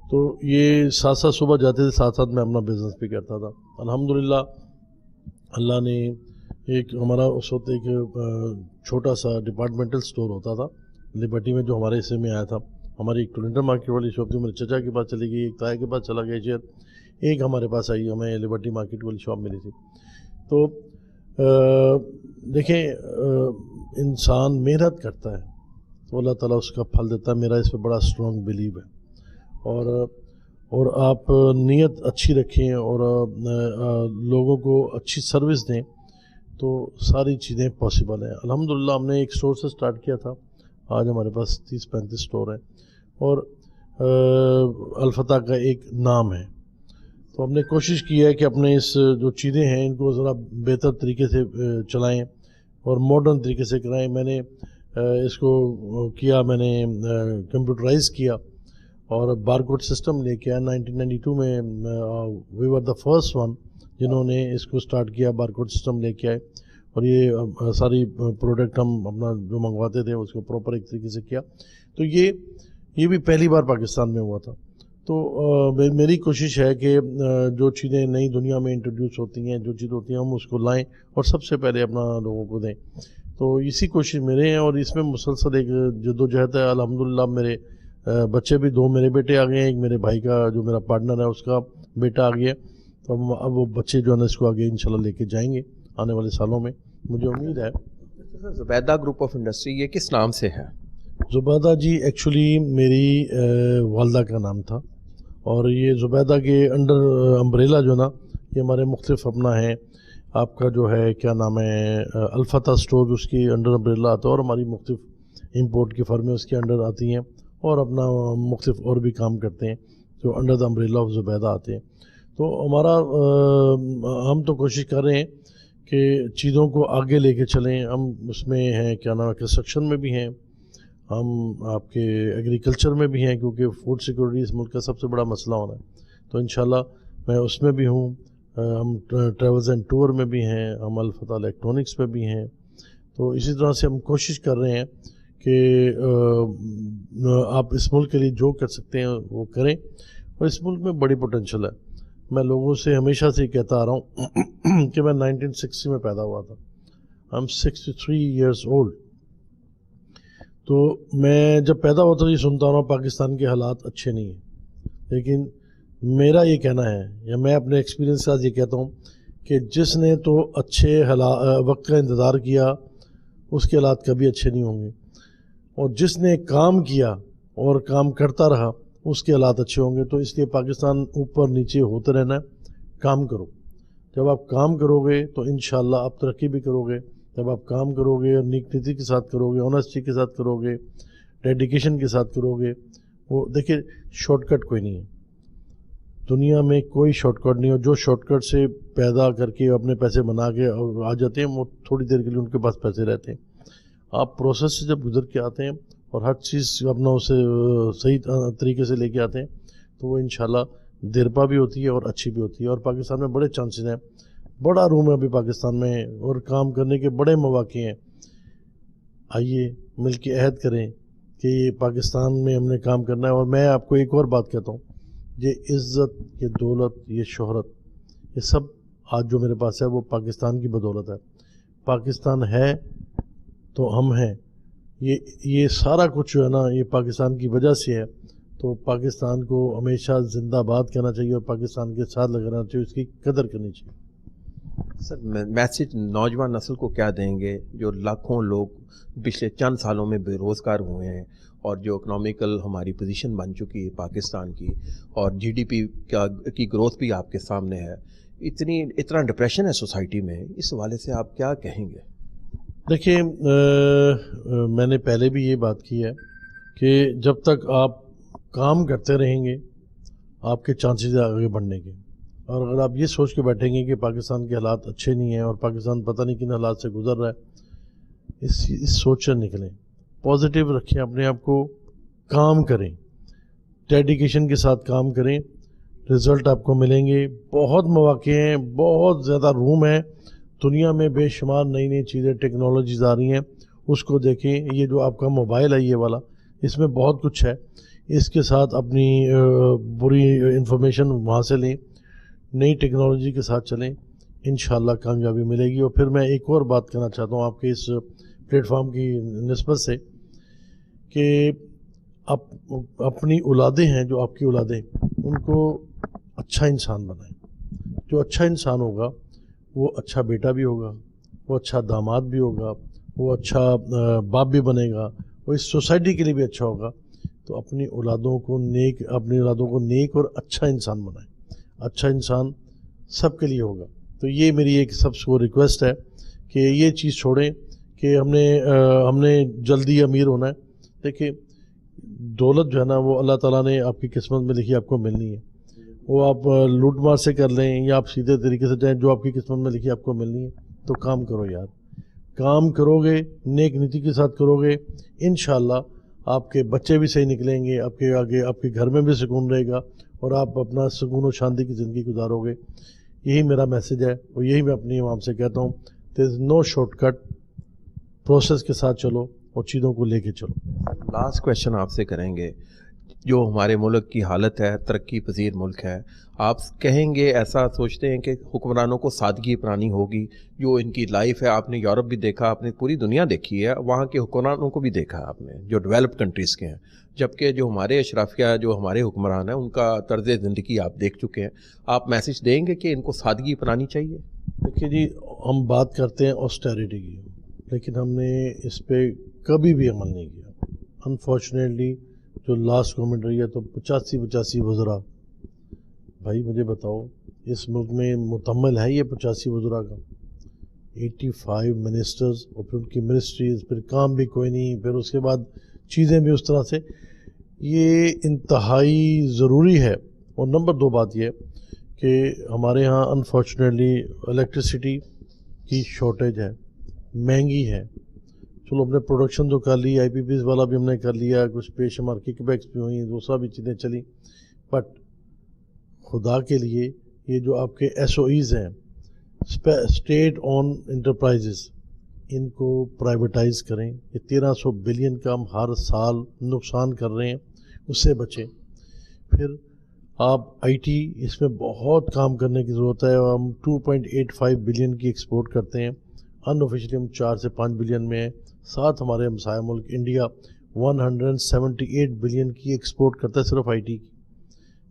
تو یہ ساتھ ساتھ صبح جاتے تھے، ساتھ ساتھ میں اپنا بزنس بھی کرتا تھا۔ الحمدللہ اللہ نے ایک ہمارا اس وقت ایک چھوٹا سا ڈپارٹمنٹل سٹور ہوتا تھا لبرٹی میں، جو ہمارے حصے میں آیا تھا۔ ہماری ایک ٹولنٹن مارکیٹ والی شاپ تھی، میرے چچا کے پاس چلی گئی، ایک تایا کے پاس چلا گیا شیئر، ایک ہمارے پاس آئی، ہمیں لبرٹی مارکیٹ والی شاپ ملی تھی۔ تو دیکھیں انسان محنت کرتا ہے تو اللہ تعالیٰ اس کا پھل دیتا ہے، میرا اس پہ بڑا اسٹرانگ بلیو ہے، اور آپ نیت اچھی رکھیں اور لوگوں کو اچھی سروس دیں تو ساری چیزیں پاسبل ہیں۔ الحمدللہ ہم نے ایک سٹور سے سٹارٹ کیا تھا، آج ہمارے پاس 30-35 سٹور ہیں، اور الفتح کا ایک نام ہے۔ تو ہم نے کوشش کی ہے کہ اپنے اس جو چیزیں ہیں ان کو ذرا بہتر طریقے سے چلائیں اور ماڈرن طریقے سے کرائیں۔ میں نے اس کو کیا، میں نے کمپیوٹرائز کیا اور بارکوڈ سسٹم لے کے آیا۔ 1992 میں وی ور دا فرسٹ ون جنہوں نے اس کو سٹارٹ کیا، بارکوڈ سسٹم لے کے آئے، اور یہ ساری پروڈکٹ ہم اپنا جو منگواتے تھے اس کو پراپر ایک طریقے سے کیا۔ تو یہ بھی پہلی بار پاکستان میں ہوا تھا۔ تو میری کوشش ہے کہ جو چیزیں نئی دنیا میں انٹروڈیوس ہوتی ہیں، جو چیز ہوتی ہیں، ہم اس کو لائیں اور سب سے پہلے اپنا لوگوں کو دیں. تو اسی کوشش میرے ہیں اور اس میں مسلسل ایک جدوجہد ہے. الحمدللہ میرے بچے بھی 2 میرے بیٹے آ گئے ہیں، ایک میرے بھائی کا جو میرا پارٹنر ہے اس کا بیٹا آ گیا. تو اب وہ بچے جو ہے نا اس کو آگے انشاءاللہ لے کے جائیں گے آنے والے سالوں میں، مجھے امید ہے.
زبیدہ گروپ آف انڈسٹری یہ کس نام سے ہے؟
زبیدہ جی ایکچولی میری والدہ کا نام تھا، اور یہ زبیدہ کے انڈر امبریلا جو نا یہ ہمارے مختلف اپنا ہیں. آپ کا جو ہے کیا نام ہے الفتح اسٹور، اس کی انڈر امبریلا آتا ہے، اور ہماری مختلف امپورٹ کی فرمیں اس کے انڈر آتی ہیں، اور اپنا مختلف اور بھی کام کرتے ہیں جو under the umbrella of Zubaida آتے ہیں. تو ہمارا ہم تو کوشش کر رہے ہیں کہ چیزوں کو آگے لے کے چلیں. ہم اس میں ہیں کیا نام ہے کنسٹرکشن میں بھی ہیں، ہم آپ کے ایگریکلچر میں بھی ہیں، کیونکہ فوڈ سیکورٹی اس ملک کا سب سے بڑا مسئلہ ہونا ہے. تو انشاءاللہ میں اس میں بھی ہوں. ہم ٹریولز اینڈ ٹور میں بھی ہیں، ہم الفتح الیکٹرانکس میں بھی ہیں. تو اسی طرح سے ہم کوشش کر رہے ہیں کہ آپ اس ملک کے لیے جو کر سکتے ہیں وہ کریں، اور اس ملک میں بڑی پوٹینشل ہے. میں لوگوں سے ہمیشہ سے کہتا آ رہا ہوں کہ میں 1960 میں پیدا ہوا تھا. I'm 63 years old. تو میں جب پیدا ہوتا تو یہ سنتا رہا ہوں پاکستان کے حالات اچھے نہیں ہیں، لیکن میرا یہ کہنا ہے، یا میں اپنے ایکسپیرینس کے ساتھ یہ کہتا ہوں کہ جس نے تو اچھے وقت کا انتظار کیا اس کے حالات کبھی اچھے نہیں ہوں گے، اور جس نے کام کیا اور کام کرتا رہا اس کے حالات اچھے ہوں گے. تو اس لیے پاکستان اوپر نیچے ہوتے رہنا ہے. کام کرو. جب آپ کام کرو گے تو انشاءاللہ آپ ترقی بھی کرو گے. جب آپ کام کرو گے اور نیک نیتی کے ساتھ کرو گے، آنیسٹی کے ساتھ کرو گے، ڈیڈیکیشن کے ساتھ کرو گے. وہ دیکھیں شارٹ کٹ کوئی نہیں ہے دنیا میں، کوئی شارٹ کٹ نہیں. اور جو شارٹ کٹ سے پیدا کر کے اپنے پیسے بنا کے آ جاتے ہیں وہ تھوڑی دیر کے لیے ان کے پاس پیسے رہتے ہیں. آپ پروسیس سے جب گزر کے آتے ہیں اور ہر چیز اپنا اسے صحیح طریقے سے لے کے آتے ہیں تو وہ انشاءاللہ دیرپا بھی ہوتی ہے اور اچھی بھی ہوتی ہے. اور پاکستان میں بڑے چانسز ہیں، بڑا روم ہے ابھی پاکستان میں، اور کام کرنے کے بڑے مواقع ہیں. آئیے مل کے عہد کریں کہ یہ پاکستان میں ہم نے کام کرنا ہے. اور میں آپ کو ایک اور بات کہتا ہوں، یہ عزت، یہ دولت، یہ شہرت، یہ سب آج جو میرے پاس ہے وہ پاکستان کی بدولت ہے. پاکستان ہے تو ہم ہیں. یہ سارا کچھ جو ہے نا یہ پاکستان کی وجہ سے ہے. تو پاکستان کو ہمیشہ زندہ باد کہنا چاہیے اور پاکستان کے ساتھ لگانا چاہیے، اس کی قدر کرنی چاہیے.
سر میسج نوجوان نسل کو کیا دیں گے جو لاکھوں لوگ پچھلے چند سالوں میں بے روزگار ہوئے ہیں، اور جو اکنامیکل ہماری پوزیشن بن چکی ہے پاکستان کی، اور جی ڈی پی کی گروتھ بھی آپ کے سامنے ہے، اتنا ڈپریشن ہے سوسائٹی میں، اس حوالے سے آپ کیا کہیں گے؟
دیکھیں میں نے پہلے بھی یہ بات کی ہے کہ جب تک آپ کام کرتے رہیں گے آپ کے چانسز ہیں آگے بڑھنے کے. اور اگر آپ یہ سوچ کے بیٹھیں گے کہ پاکستان کے حالات اچھے نہیں ہیں اور پاکستان پتہ نہیں کن حالات سے گزر رہا ہے، اس سوچ سے نکلیں. پازیٹیو رکھیں اپنے آپ کو، کام کریں، ڈیڈیکیشن کے ساتھ کام کریں، رزلٹ آپ کو ملیں گے. بہت مواقع ہیں، بہت زیادہ روم ہے دنیا میں، بے شمار نئی نئی چیزیں ٹیکنالوجیز آ رہی ہیں. اس کو دیکھیں. یہ جو آپ کا موبائل ہے یہ والا، اس میں بہت کچھ ہے. اس کے ساتھ اپنی بری انفارمیشن وہاں سے لیں، نئی ٹیکنالوجی کے ساتھ چلیں، انشاءاللہ کامیابی ملے گی. اور پھر میں ایک اور بات کہنا چاہتا ہوں آپ کے اس پلیٹ فارم کی نسبت سے کہ اپنی اولادیں ہیں جو آپ کی اولادیں، ان کو اچھا انسان بنائیں. جو اچھا انسان ہوگا وہ اچھا بیٹا بھی ہوگا، وہ اچھا داماد بھی ہوگا، وہ اچھا باپ بھی بنے گا، وہ اس سوسائٹی کے لیے بھی اچھا ہوگا. تو اپنی اولادوں کو نیک اور اچھا انسان بنائیں. اچھا انسان سب کے لیے ہوگا. تو یہ میری ایک سب سے ریکویسٹ ہے کہ یہ چیز چھوڑیں کہ ہم نے جلدی امیر ہونا ہے. دیکھیں دولت جو ہے نا وہ اللہ تعالیٰ نے آپ کی قسمت میں لکھی، آپ کو ملنی ہے. وہ آپ لوٹ مار سے کر لیں یا آپ سیدھے طریقے سے جائیں، جو آپ کی قسمت میں لکھی آپ کو ملنی ہے. تو کام کرو یار، کام کرو گے، نیک نیتی کے ساتھ کرو گے، انشاءاللہ آپ کے بچے بھی صحیح نکلیں گے، آپ کے آگے آپ کے گھر میں بھی سکون رہے گا اور آپ اپنا سکون و شانتی کی زندگی گزارو گے. یہی میرا میسیج ہے اور یہی میں اپنی عوام سے کہتا ہوں. دیر از نو شارٹ کٹ، پروسیس کے ساتھ چلو اور چیزوں کو لے کے چلو.
لاسٹ کویشچن آپ سے کریں گے. جو ہمارے ملک کی حالت ہے، ترقی پذیر ملک ہے، آپ کہیں گے ایسا سوچتے ہیں کہ حکمرانوں کو سادگی اپنانی ہوگی؟ جو ان کی لائف ہے، آپ نے یورپ بھی دیکھا، آپ نے پوری دنیا دیکھی ہے، وہاں کے حکمرانوں کو بھی دیکھا آپ نے جو ڈیولپ کنٹریز کے ہیں، جبکہ جو ہمارے اشرافیہ، جو ہمارے حکمران ہیں، ان کا طرز زندگی آپ دیکھ چکے ہیں. آپ میسج دیں گے کہ ان کو سادگی اپنانی چاہیے؟
دیکھیے جی، ہم بات کرتے ہیں آسٹیرٹی کی، لیکن ہم نے اس پہ کبھی بھی عمل نہیں کیا. انفارچونیٹلی جو لاسٹ گورنمنٹ رہی ہے تو 85 وزراء، بھائی مجھے بتاؤ اس ملک میں مکمل ہے یہ 85 وزراء کا؟ 85 منسٹرز، اور پھر ان کی منسٹریز، پھر کام بھی کوئی نہیں، پھر اس کے بعد چیزیں بھی اس طرح سے. یہ انتہائی ضروری ہے. اور نمبر 2 بات یہ کہ ہمارے ہاں انفارچونیٹلی الیکٹریسٹی کی شارٹیج ہے، مہنگی ہے. چلو ہم نے پروڈکشن تو کر لی، آئی پی پیز والا بھی ہم نے کر لیا، کچھ بے شمار کک بیکس بھی ہوئیں، دوسرا بھی چیزیں چلیں، بٹ خدا کے لیے یہ جو آپ کے ایس او ایز ہیں، اسٹیٹ اون انٹرپرائزز، ان کو پرائیویٹائز کریں. یہ 1300 بلین کا ہم ہر سال نقصان کر رہے ہیں، اس سے بچیں. پھر آپ آئی ٹی، اس میں بہت کام کرنے کی ضرورت ہے. ہم 2.85 بلین کی ایکسپورٹ کرتے ہیں، ان آفیشلی ہم 4 سے 5 بلین میں ہیں. ساتھ ہمارے ہمسایہ ملک انڈیا 178 بلین کی ایکسپورٹ کرتا ہے صرف آئی ٹی کی.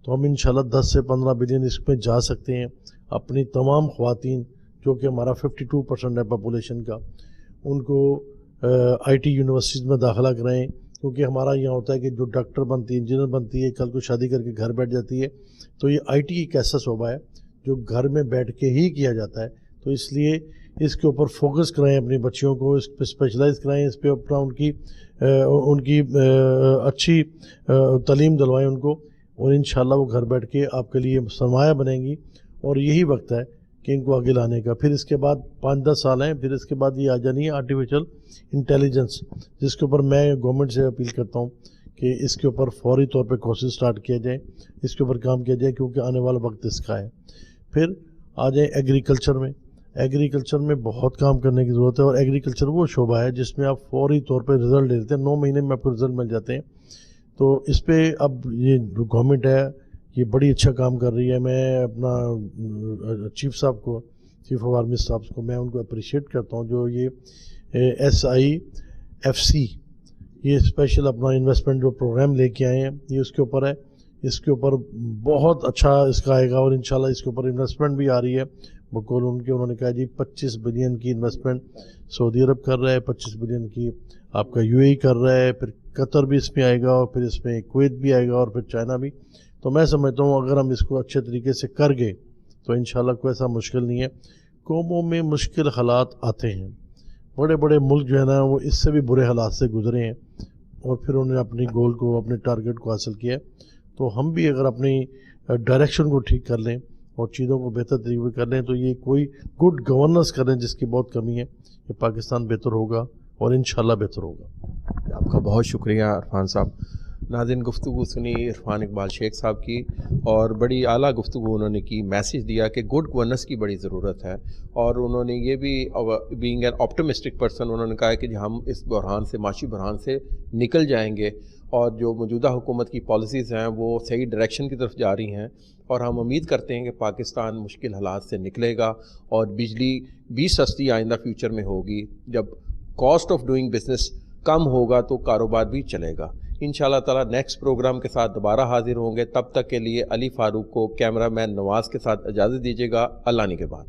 تو ہم انشاءاللہ 10 سے 15 بلین اس میں جا سکتے ہیں. اپنی تمام خواتین، جو کہ ہمارا 52% ہے پاپولیشن کا، ان کو آئی ٹی یونیورسٹیز میں داخلہ کرائیں. کیونکہ ہمارا یہاں ہوتا ہے کہ جو ڈاکٹر بنتی ہے، انجینئر بنتی ہے، کل کو شادی کر کے گھر بیٹھ جاتی ہے. تو یہ آئی ٹی ایک ایسا شعبہ ہے جو گھر میں بیٹھ کے ہی کیا جاتا ہے. تو اس لیے اس کے اوپر فوکس کرائیں، اپنی بچیوں کو اس پہ اسپیشلائز کرائیں، اس پہ اپنا ان کی اچھی تعلیم دلوائیں ان کو، اور انشاءاللہ وہ گھر بیٹھ کے آپ کے لیے سرمایہ بنیں گی. اور یہی وقت ہے کہ ان کو آگے لانے کا. پھر اس کے بعد 5-10 سال ہیں، پھر اس کے بعد یہ آ جانی ہے آرٹیفیشل انٹیلیجنس، جس کے اوپر میں گورنمنٹ سے اپیل کرتا ہوں کہ اس کے اوپر فوری طور پہ کورسز سٹارٹ کیا جائیں، اس کے اوپر کام کیا جائے، کیونکہ آنے والا وقت اس کا ہے. پھر آ جائیں ایگریکلچر میں. ایگریکلچر میں بہت کام کرنے کی ضرورت ہے، اور ایگریکلچر وہ شعبہ ہے جس میں آپ فوری طور پہ رزلٹ لے لیتے ہیں، 9 مہینے میں آپ کو رزلٹ مل جاتے ہیں. تو اس پہ اب یہ جو گورنمنٹ ہے یہ بڑی اچھا کام کر رہی ہے. میں اپنا چیف صاحب کو، چیف آف آرمی صاحب کو، میں ان کو اپریشیٹ کرتا ہوں. جو یہ SIFC، یہ اسپیشل اپنا انویسٹمنٹ جو پروگرام لے کے آئے ہیں، یہ اس کے اوپر ہے. اس کے اوپر بہت اچھا اس کا آئے گا، اور انشاءاللہ اس کے اوپر انویسٹمنٹ بھی آ رہی ہے. بقول انہوں نے کہا جی 25 بلین کی انویسٹمنٹ سعودی عرب کر رہا ہے، 25 بلین کی آپ کا UAE کر رہا ہے، پھر قطر بھی اس میں آئے گا، اور پھر اس میں کویت بھی آئے گا، اور پھر چائنا بھی. تو میں سمجھتا ہوں اگر ہم اس کو اچھے طریقے سے کر گئے تو انشاءاللہ کوئی ایسا مشکل نہیں ہے. قوموں میں مشکل حالات آتے ہیں، بڑے بڑے ملک جو ہے نا وہ اس سے بھی برے حالات سے گزرے ہیں، اور پھر انہوں نے اپنی گول کو، اپنے ٹارگٹ کو حاصل کیا. تو ہم بھی اگر اپنی ڈائریکشن کو ٹھیک کر لیں اور چیزوں کو بہتر طریقے کر لیں، تو یہ کوئی گڈ گورننس کریں جس کی بہت کمی ہے، یہ پاکستان بہتر ہوگا، اور انشاءاللہ بہتر ہوگا.
آپ کا بہت شکریہ عرفان صاحب. ناظرین، گفتگو سنی عرفان اقبال شیخ صاحب کی، اور بڑی اعلیٰ گفتگو انہوں نے کی. میسیج دیا کہ گڈ گورننس کی بڑی ضرورت ہے، اور انہوں نے یہ بھی بینگ این آپٹمسٹک پرسن، انہوں نے کہا کہ ہم اس بحران سے، معاشی بحران سے نکل جائیں گے، اور جو موجودہ حکومت کی پالیسیز ہیں وہ صحیح ڈائریکشن کی طرف جا رہی ہیں، اور ہم امید کرتے ہیں کہ پاکستان مشکل حالات سے نکلے گا، اور بجلی بھی سستی آئندہ فیوچر میں ہوگی. جب کاسٹ آف ڈوئنگ بزنس کم ہوگا تو کاروبار بھی چلے گا. انشاءاللہ تعالیٰ نیکسٹ پروگرام کے ساتھ دوبارہ حاضر ہوں گے. تب تک کے لیے علی فاروق کو کیمرہ مین نواز کے ساتھ اجازت دیجیے گا. اللہ نگہبان.